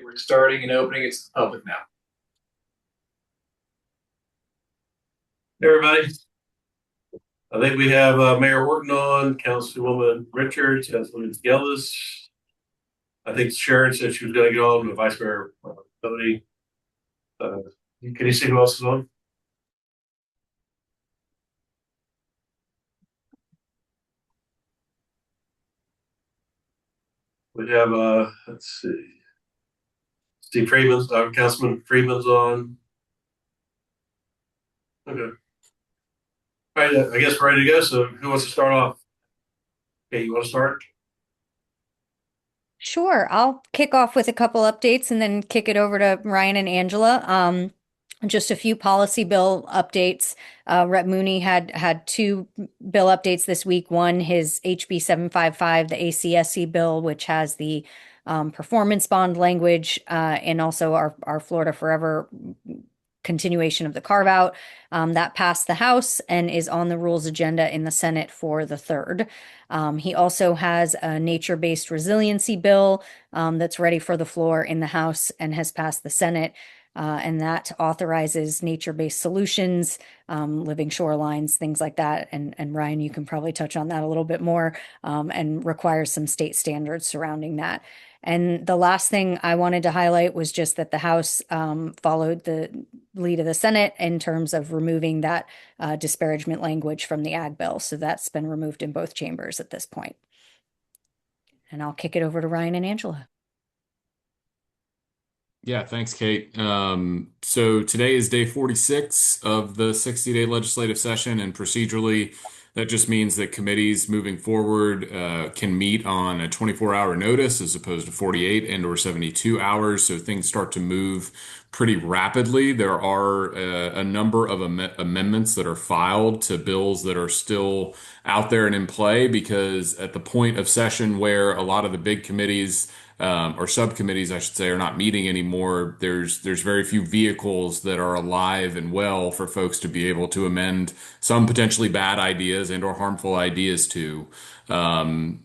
We're starting and opening it to the public now. Hey, everybody. I think we have Mayor Wharton on, Councilwoman Richards, Councilwoman Gillis. I think Sharon said she was going to get on, but Vice Mayor Cody. Uh, can you see who else is on? We have, let's see, Steve Freeman's, Councilman Freeman's on. Okay. All right, I guess we're ready to go. So who wants to start off? Okay, you want to start? Sure. I'll kick off with a couple updates and then kick it over to Ryan and Angela. Just a few policy bill updates. Rep Mooney had two bill updates this week. One, his HB 755, the ACSC bill, which has the performance bond language, and also our Florida Forever continuation of the carve out. That passed the House and is on the rules agenda in the Senate for the 3rd. He also has a nature-based resiliency bill that's ready for the floor in the House and has passed the Senate. And that authorizes nature-based solutions, living shorelines, things like that. And Ryan, you can probably touch on that a little bit more, and requires some state standards surrounding that. And the last thing I wanted to highlight was just that the House followed the lead of the Senate in terms of removing that disparagement language from the ag bill. So that's been removed in both chambers at this point. And I'll kick it over to Ryan and Angela. Yeah, thanks, Kate. So today is day 46 of the 60-day legislative session, and procedurally, that just means that committees moving forward can meet on a 24-hour notice as opposed to 48 and or 72 hours. So things start to move pretty rapidly. There are a number of amendments that are filed to bills that are still out there and in play because at the point of session where a lot of the big committees or subcommittees, I should say, are not meeting anymore. There's very few vehicles that are alive and well for folks to be able to amend some potentially bad ideas and or harmful ideas to. Um,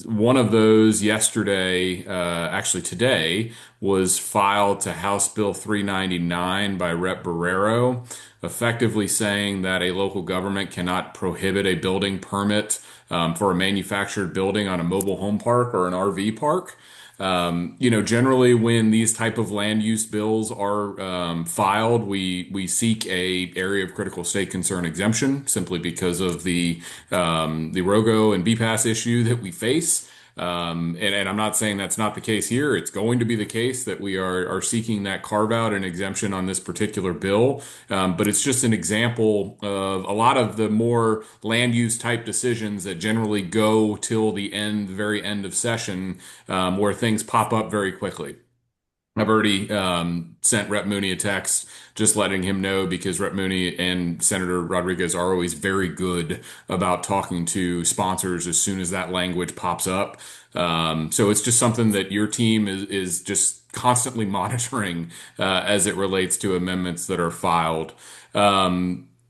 One of those yesterday, actually today, was filed to House Bill 399 by Rep. Barrero, effectively saying that a local government cannot prohibit a building permit for a manufactured building on a mobile home park or an RV park. Generally when these type of land use bills are filed, we seek a area of critical state concern exemption simply because of the ROGO and BPAS issue that we face. And I'm not saying that's not the case here. It's going to be the case that we are seeking that carve out and exemption on this particular bill. But it's just an example of a lot of the more land use type decisions that generally go till the end, very end of session, where things pop up very quickly. I've already sent Rep. Mooney a text just letting him know because Rep. Mooney and Senator Rodriguez are always very good about talking to sponsors as soon as that language pops up. So it's just something that your team is just constantly monitoring as it relates to amendments that are filed.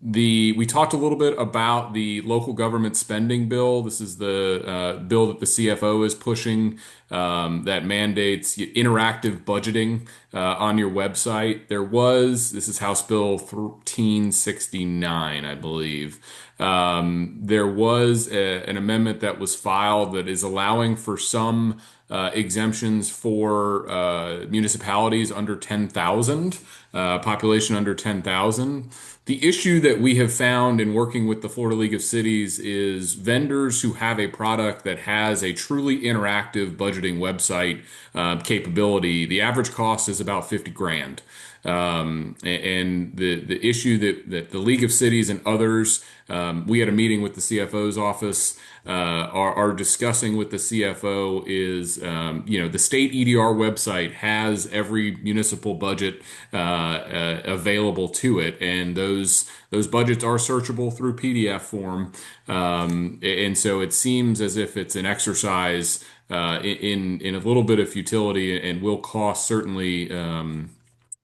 We talked a little bit about the local government spending bill. This is the bill that the CFO is pushing that mandates interactive budgeting on your website. This is House Bill 1369, I believe. There was an amendment that was filed that is allowing for some exemptions for municipalities under 10,000, population under 10,000. The issue that we have found in working with the Florida League of Cities is vendors who have a product that has a truly interactive budgeting website capability. The average cost is about 50 grand. And the issue that the League of Cities and others, we had a meeting with the CFO's office, are discussing with the CFO is, the state EDR website has every municipal budget available to it, and those budgets are searchable through PDF form. And so it seems as if it's an exercise in a little bit of futility and will cost certainly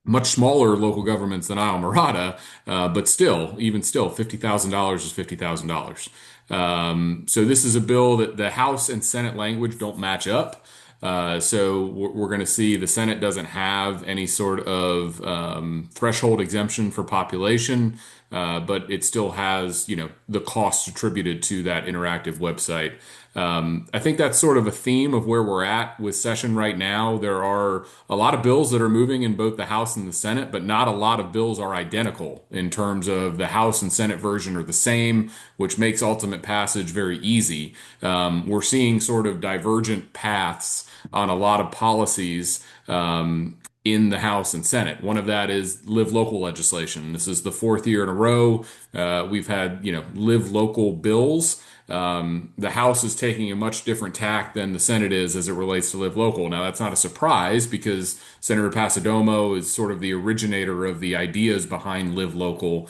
much smaller local governments than Islamorada, but still, even still, $50,000 is $50,000. So this is a bill that the House and Senate language don't match up. So we're going to see the Senate doesn't have any sort of threshold exemption for population, but it still has, the costs attributed to that interactive website. I think that's sort of a theme of where we're at with session right now. There are a lot of bills that are moving in both the House and the Senate, but not a lot of bills are identical in terms of the House and Senate version are the same, which makes ultimate passage very easy. We're seeing sort of divergent paths on a lot of policies in the House and Senate. One of that is live local legislation. This is the fourth year in a row we've had, live local bills. The House is taking a much different tack than the Senate is as it relates to live local. Now, that's not a surprise because Senator Passidomo is sort of the originator of the ideas behind live local.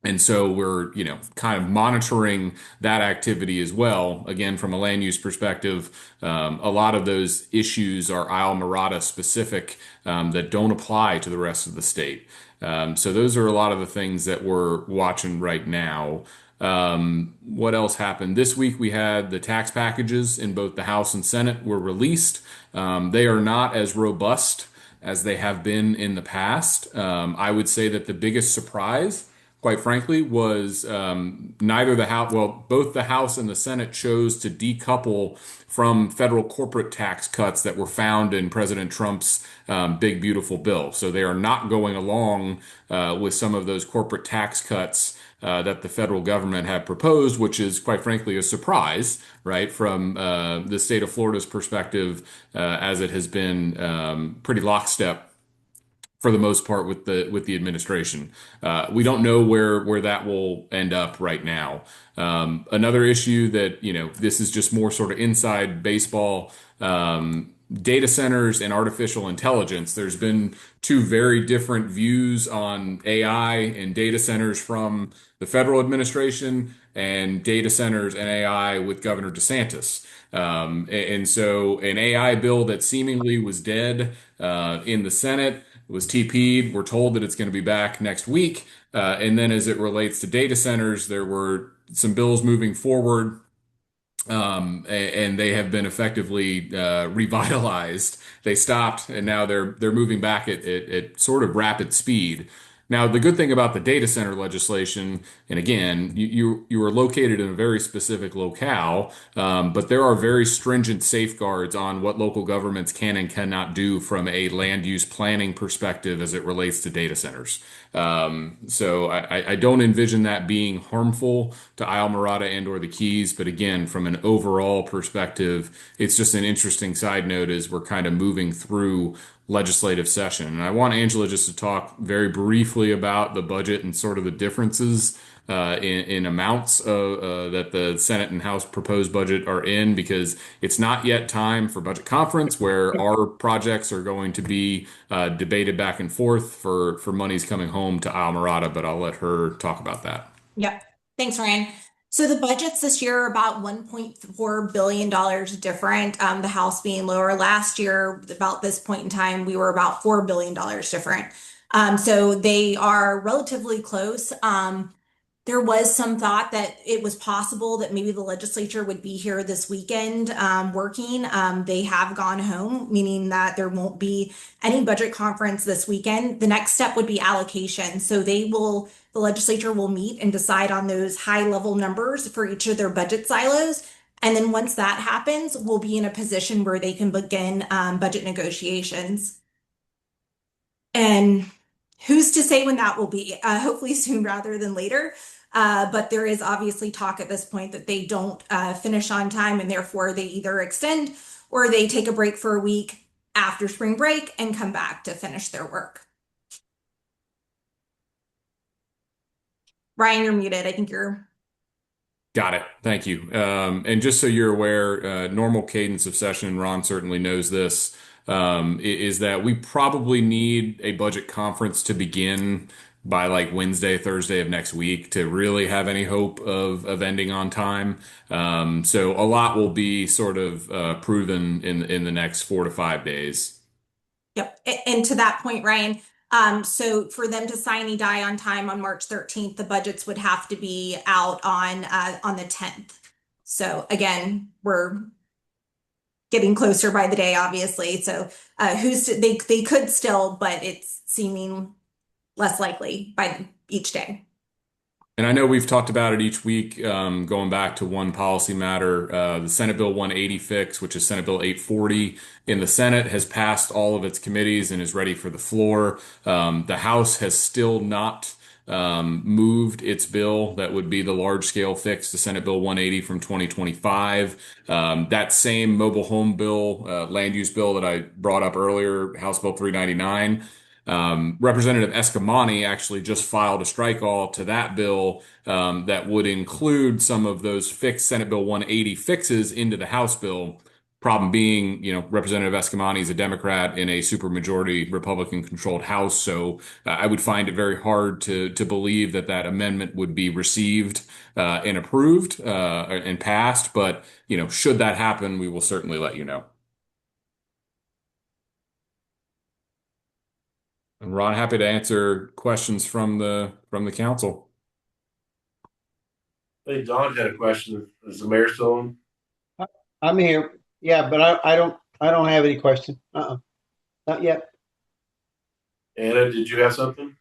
And so we're, kind of monitoring that activity as well. Again, from a land use perspective, a lot of those issues are Islamorada specific that don't apply to the rest of the state. So those are a lot of the things that we're watching right now. What else happened? This week we had the tax packages in both the House and Senate were released. They are not as robust as they have been in the past. I would say that the biggest surprise, quite frankly, was neither the House, well, both the House and the Senate chose to decouple from federal corporate tax cuts that were found in President Trump's big, beautiful bill. So they are not going along with some of those corporate tax cuts that the federal government had proposed, which is quite frankly a surprise, right, from the state of Florida's perspective, as it has been pretty lockstep for the most part with the administration. We don't know where that will end up right now. Another issue that, this is just more sort of inside baseball, data centers and artificial intelligence. There's been two very different views on AI and data centers from the federal administration and data centers and AI with Governor DeSantis. And so an AI bill that seemingly was dead in the Senate was TP'd. We're told that it's going to be back next week. And then as it relates to data centers, there were some bills moving forward, and they have been effectively revitalized. They stopped, and now they're moving back at sort of rapid speed. Now, the good thing about the data center legislation, and again, you are located in a very specific locale, but there are very stringent safeguards on what local governments can and cannot do from a land use planning perspective as it relates to data centers. So I don't envision that being harmful to Islamorada and or the Keys, but again, from an overall perspective, it's just an interesting side note as we're kind of moving through legislative session. And I want Angela just to talk very briefly about the budget and sort of the differences in amounts that the Senate and House proposed budget are in, because it's not yet time for budget conference where our projects are going to be debated back and forth for monies coming home to Islamorada, but I'll let her talk about that. Yep. Thanks, Ryan. So the budgets this year are about $1.4 billion different. The House being lower. Last year, about this point in time, we were about $4 billion different. So they are relatively close. There was some thought that it was possible that maybe the legislature would be here this weekend working. They have gone home, meaning that there won't be any budget conference this weekend. The next step would be allocation. So the legislature will meet and decide on those high level numbers for each of their budget silos. And then once that happens, we'll be in a position where they can begin budget negotiations. And who's to say when that will be? Hopefully soon rather than later. But there is obviously talk at this point that they don't finish on time, and therefore they either extend or they take a break for a week after spring break and come back to finish their work. Ryan, you're muted. I think you're... Got it. Thank you. And just so you're aware, normal cadence of session, Ron certainly knows this, is that we probably need a budget conference to begin by like Wednesday, Thursday of next week to really have any hope of ending on time. So a lot will be sort of proven in the next 4 to 5 days. Yep. And to that point, Ryan, so for them to sign and die on time on March 13th, the budgets would have to be out on the 10th. So again, we're getting closer by the day, obviously. So they could still, but it's seeming less likely by each day. And I know we've talked about it each week, going back to one policy matter. The Senate Bill 180 fix, which is Senate Bill 840 in the Senate, has passed all of its committees and is ready for the floor. The House has still not moved its bill that would be the large scale fix to Senate Bill 180 from 2025. That same mobile home bill, land use bill that I brought up earlier, House Bill 399. Representative Escamani actually just filed a strike all to that bill that would include some of those fixed Senate Bill 180 fixes into the House bill. Problem being, Representative Escamani is a Democrat in a supermajority Republican-controlled House, so I would find it very hard to believe that that amendment would be received and approved and passed. But should that happen, we will certainly let you know. And Ron, happy to answer questions from the council. I think Don had a question. Is the mayor still on? I'm here. Yeah, but I don't have any question. Not yet. Anna, did you have something?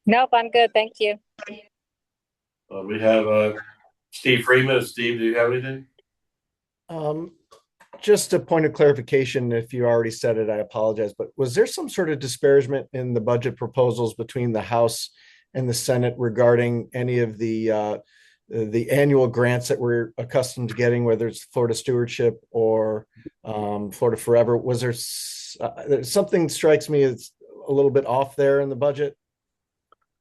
Nope, I'm good. Thank you. We have Steve Freeman. Steve, do you have anything? Just a point of clarification, if you already said it, I apologize, but was there some sort of disparagement in the budget proposals between the House and the Senate regarding any of the annual grants that we're accustomed to getting, whether it's Florida Stewardship or Florida Forever? Was there something strikes me as a little bit off there in the budget?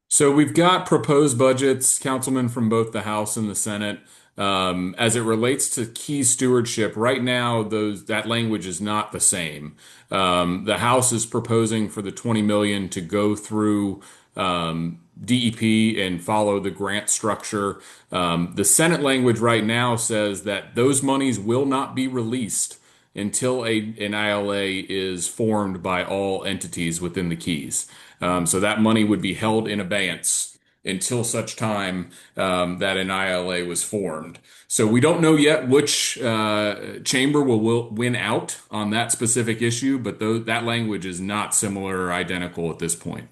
So we've got proposed budgets, councilmen from both the House and the Senate. As it relates to key stewardship, right now that language is not the same. The House is proposing for the $20 million to go through DEP and follow the grant structure. The Senate language right now says that those monies will not be released until an ILA is formed by all entities within the keys. So that money would be held in abeyance until such time that an ILA was formed. So we don't know yet which chamber will win out on that specific issue, but that language is not similar or identical at this point.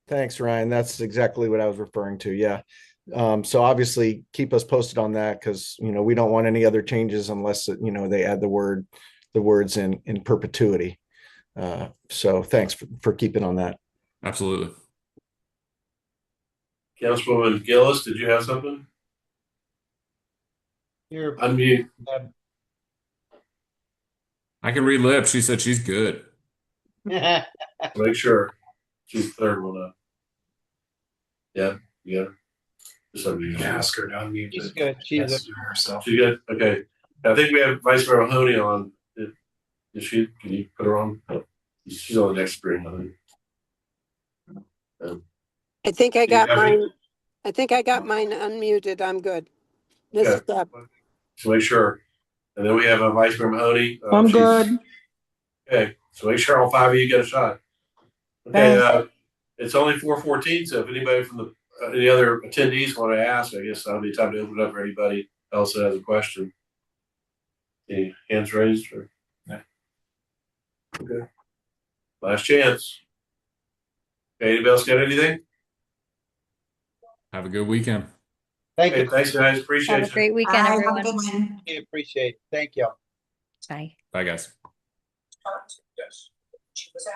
Thanks, Ryan. That's exactly what I was referring to. Yeah. So obviously keep us posted on that, because we don't want any other changes unless they add the words in perpetuity. So thanks for keeping on that. Absolutely. Councilwoman Gillis, did you have something? Here. Unmute. I can read lips. She said she's good. Make sure. She's the third one up. Yeah, yeah. Just unmute. Ask her to unmute. She's good. She's herself. She's good. Okay. I think we have Vice Mayor Mahoney on. Is she? Can you put her on? Oh, she's on the next screen. I think I got have mine. I think I got mine unmuted. I'm good. This is Deb. So make sure. And then we have Vice Mayor Mahoney. I'm good. Okay. So make sure all five of you get a shot. Okay. It's only 4:14. So if anybody from any other attendees want to ask, I guess that'll be time to open it up for anybody else that has a question. Any hands raised? Or? No. Okay. Last chance. Okay, anybody else got anything? Have a good weekend. Thank Okay, you. thanks, guys. Appreciate Have a you. great weekend, Have a everyone. good one. Appreciate it. Thank you. Bye. Bye, guys.